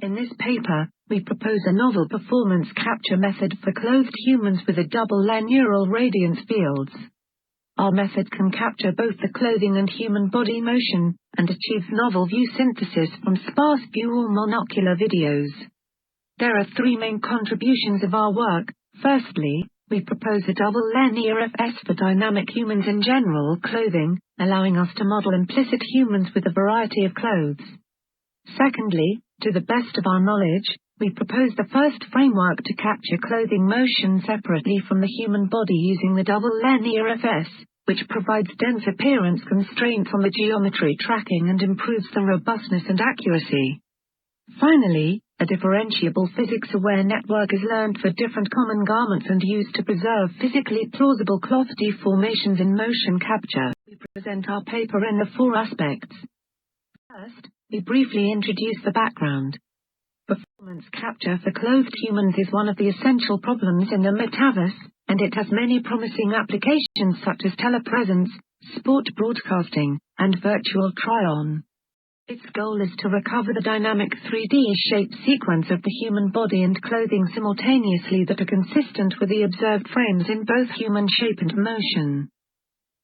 In this paper, we propose a novel performance capture method for clothed humans with a double-layer neural radiance fields. Our method can capture both the clothing and human body motion, and achieves novel view synthesis from sparse view or monocular videos. There are three main contributions of our work. Firstly, we propose a double-layer NearFS for dynamic humans in general clothing, allowing us to model implicit humans with a variety of clothes. Secondly, to the best of our knowledge, we propose the first framework to capture clothing motion separately from the human body using the double-layer NearFS, which provides dense appearance constraints on the geometry tracking and improves the robustness and accuracy. Finally, a differentiable physics-aware network is learned for different common garments and used to preserve physically plausible cloth deformations in motion capture. We present our paper in the four aspects. First, we briefly introduce the background. Performance capture for clothed humans is one of the essential problems in the metaverse, and it has many promising applications such as telepresence, sport broadcasting, and virtual try-on. Its goal is to recover the dynamic 3D shape sequence of the human body and clothing simultaneously that are consistent with the observed frames in both human shape and motion.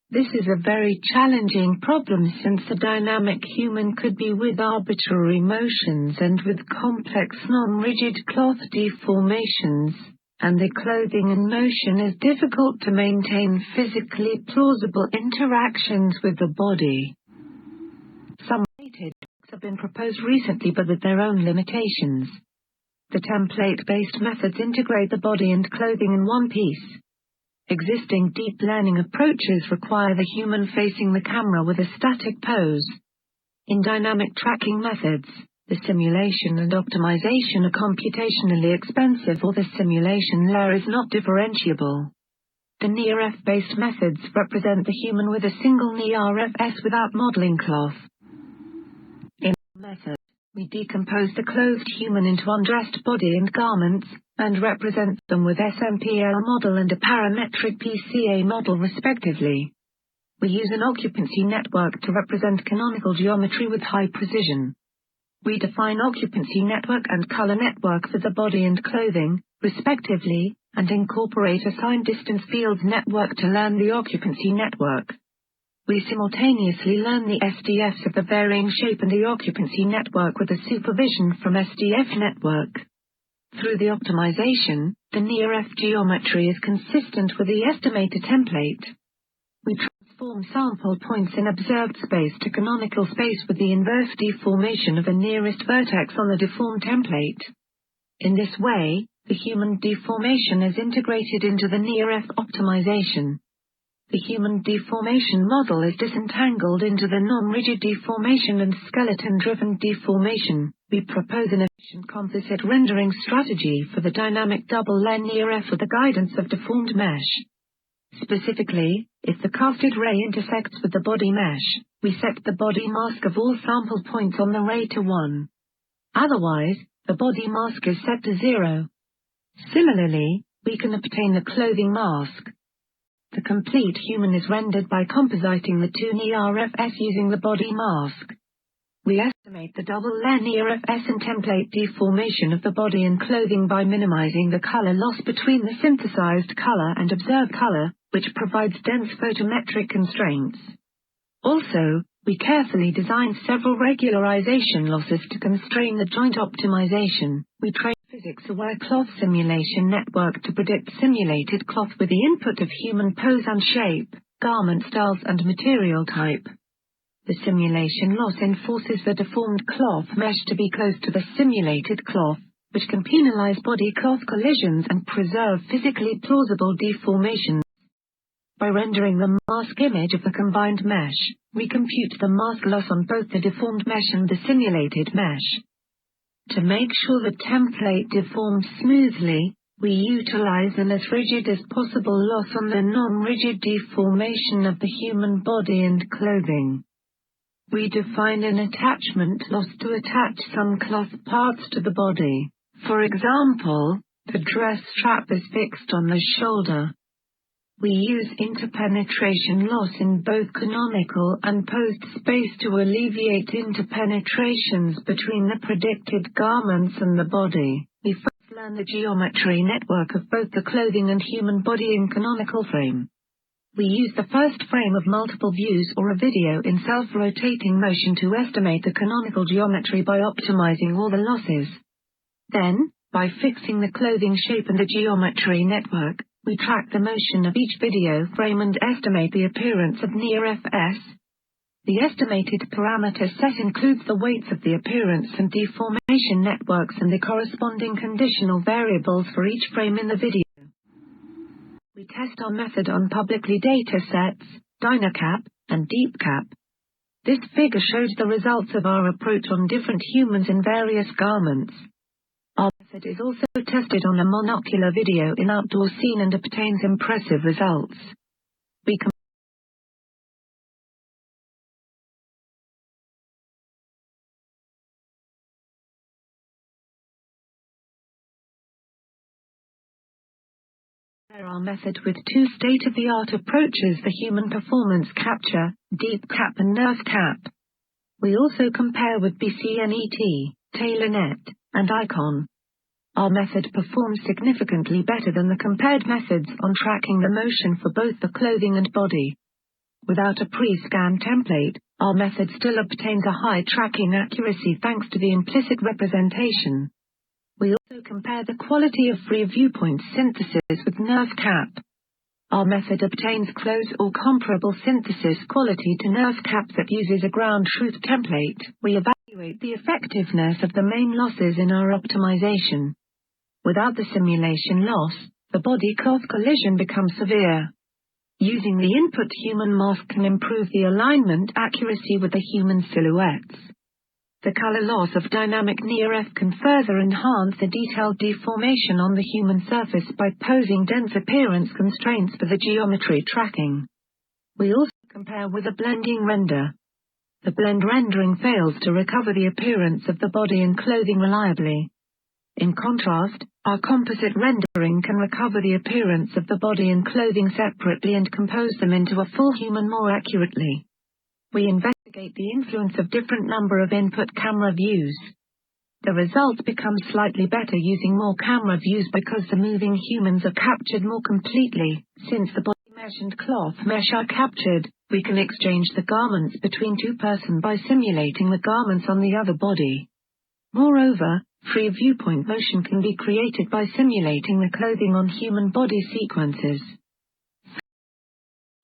This is a very challenging problem since the dynamic human could be with arbitrary motions and with complex non-rigid cloth deformations, and the clothing and motion is difficult to maintain physically plausible interactions with the body. Some related books have been proposed recently but with their own limitations. The template-based methods integrate the body and clothing in one piece. Existing deep learning approaches require the human facing the camera with a static pose. In dynamic tracking methods, the simulation and optimization are computationally expensive or the simulation layer is not differentiable. The NearF-based methods represent the human with a single NearFS without modeling cloth. In our method, we decompose the clothed human into undressed body and garments, and represent them with SMPL model and a parametric PCA model respectively. We use an occupancy network to represent canonical geometry with high precision. We define occupancy network and color network for the body and clothing, respectively, and incorporate a sign distance fields network to learn the occupancy network. We simultaneously learn the SDFs of the varying shape and the occupancy network with a supervision from SDF network. Through the optimization, the NearF geometry is consistent with the estimator template. We transform sample points in observed space to canonical space with the inverse deformation of the nearest vertex on the deformed template. In this way, the human deformation is integrated into the NearF optimization. The human deformation model is disentangled into the non-rigid deformation and skeleton-driven deformation. We propose an efficient composite rendering strategy for the dynamic double-layer NearF with the guidance of deformed mesh. Specifically, if the casted ray intersects with the body mesh, we set the body mask of all sample points on the ray to 1. Otherwise, the body mask is set to 0. Similarly, we can obtain the clothing mask. The complete human is rendered by compositing the two NearFS using the body mask. We estimate the double-layer NearFS and template deformation of the body and clothing by minimizing the color loss between the synthesized color and observed color, which provides dense photometric constraints. Also, we carefully design several regularization losses to constrain the joint optimization. We train physics-aware cloth simulation network to predict simulated cloth with the input of human pose and shape, garment styles and material type. The simulation loss enforces the deformed cloth mesh to be close to the simulated cloth, which can penalize body cloth collisions and preserve physically plausible deformations. By rendering the mask image of the combined mesh, we compute the mask loss on both the deformed mesh and the simulated mesh. To make sure the template deforms smoothly, we utilize an as rigid as possible loss on the non-rigid deformation of the human body and clothing. We define an attachment loss to attach some cloth parts to the body. For example, the dress strap is fixed on the shoulder. We use interpenetration loss in both canonical and post space to alleviate interpenetrations between the predicted garments and the body. We first learn the geometry network of both the clothing and human body in canonical frame. We use the first frame of multiple views or a video in self-rotating motion to estimate the canonical geometry by optimizing all the losses. Then, by fixing the clothing shape and the geometry network, we track the motion of each video frame and estimate the appearance of near FS. The estimated parameter set includes the weights of the appearance and deformation networks and the corresponding conditional variables for each frame in the video. We test our method on publicly data sets, DynaCap, and DeepCap. This figure shows the results of our approach on different humans in various garments. Our method is also tested on a monocular video in outdoor scene and obtains impressive results. We compare our method with two state-of-the-art approaches: the human performance capture, DeepCap and NearthCap. We also compare with BCNET, TaylorNet, and ICON. Our method performs significantly better than the compared methods on tracking the motion for both the clothing and body. Without a pre-scan template, our method still obtains a high tracking accuracy thanks to the implicit representation. We also compare the quality of free viewpoint synthesis with NearthCap. Our method obtains close or comparable synthesis quality to NearthCap that uses a ground truth template. We evaluate the effectiveness of the main losses in our optimization. Without the simulation loss, the body-cloth collision becomes severe. Using the input human mask can improve the alignment accuracy with the human silhouettes. The color loss of dynamic near-F can further enhance the detailed deformation on the human surface by posing dense appearance constraints for the geometry tracking. We also compare with a blending render. The blend rendering fails to recover the appearance of the body and clothing reliably. In contrast, our composite rendering can recover the appearance of the body and clothing separately and compose them into a full human more accurately. We investigate the influence of different number of input camera views. The results become slightly better using more camera views because the moving humans are captured more completely. Since the body mesh and cloth mesh are captured, we can exchange the garments between two persons by simulating the garments on the other body. Moreover, free viewpoint motion can be created by simulating the clothing on human body sequences. Thank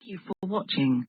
you for watching.